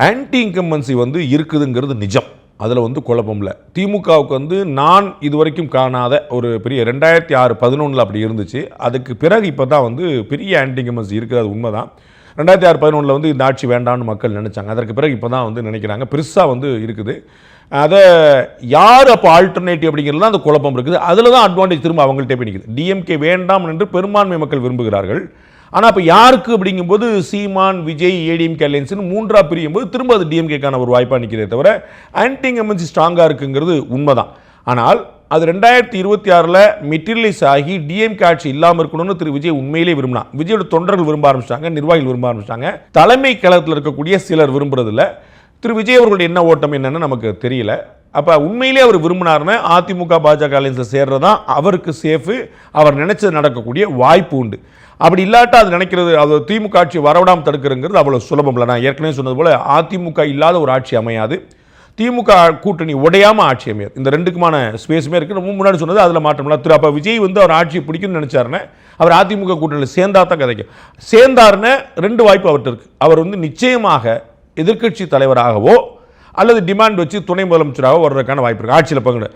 Anti incumbency இருக்குதுங்கிறது நிஜம். அதில் குழப்பம் இல்லை. திமுகவுக்கு நான் இதுவரைக்கும் காணாத ஒரு பெரிய 2006-11 அப்படி இருந்துச்சு. அதுக்கு பிறகு இப்போ தான் பெரிய ஆன்டி இன்கம்பன்சி இருக்குது. அது உண்மை தான். 2006-11 இந்த ஆட்சி வேண்டாம்னு மக்கள் நினச்சாங்க. அதற்கு பிறகு இப்போ தான் நினைக்கிறாங்க. பெருசாக இருக்குது. அதை யார் அப்போ ஆல்டர்னேட்டிவ் அப்படிங்கிறது தான் அந்த குழப்பம் இருக்குது. அதில் தான் அட்வான்டேஜ் திரும்ப அவங்கள்ட்ட போய் நிற்குது. டிஎம்கே வேண்டாம் என்று பெரும்பான்மை மக்கள் விரும்புகிறார்கள். ஆனால் இப்போ யாருக்கு அப்படிங்கும்போது சீமான், விஜய், ஏடிஎம்கே அலையன்ஸ்னு மூன்றா பிரியும் போது திரும்ப அது டிஎம்கேக்கான ஒரு வாய்ப்பாக நிற்கிறதே தவிர ஆன்டி இன்கம்பன்சி ஸ்ட்ராங்காக இருக்குங்கிறது உண்மைதான். ஆனால் அது 2026 மெட்டீரியலைஸ் ஆகி டிஎம்கே ஆட்சி இல்லாமல் இருக்கணும்னு திரு விஜய் உண்மையிலே விரும்பினா. விஜயோட தொண்டர்கள் விரும்ப ஆரம்பிச்சிட்டாங்க, நிர்வாகிகள் விரும்ப ஆரம்பிச்சிட்டாங்க. தலைமை கழகத்தில் இருக்கக்கூடிய சிலர் விரும்புறதில்ல. திரு விஜய் அவர்களுடைய என்ன ஓட்டம் என்னன்னு நமக்கு தெரியல. அப்போ உண்மையிலே அவர் விரும்பினார்னு அதிமுக பாஜக அலையன்ஸில் சேர்றதான் அவருக்கு சேஃபு. அவர் நினைச்சது நடக்கக்கூடிய வாய்ப்பு உண்டு. அப்படி இல்லாட்டா அது நினைக்கிறது அது திமுக ஆட்சி வரவிடாமல் தடுக்கிறங்கிறது அவ்வளோ சுலபம் இல்லை. நான் ஏற்கனவே சொன்னது போல் அதிமுக இல்லாத ஒரு ஆட்சி அமையாது. திமுக கூட்டணி உடையாமல் ஆட்சி அமையாது. இந்த ரெண்டுக்குமான ஸ்பேஸுமே இருக்குது. ரொம்ப முன்னாடி சொன்னது அதில் மாற்றம்ல. அப்போ விஜய் அவர் ஆட்சியை பிடிக்கும்னு நினச்சாருன்னு அவர் அதிமுக கூட்டணியில் சேர்ந்தா தான் கதைக்கும். சேர்ந்தாருன்னு ரெண்டு வாய்ப்பு அவர்கிட்ட இருக்குது. அவர் நிச்சயமாக எதிர்க்கட்சி தலைவராகவோ அல்லது டிமாண்ட் வச்சு துணை முதலமைச்சராக வர்றதுக்கான வாய்ப்பு இருக்குது. ஆட்சியில் பங்கு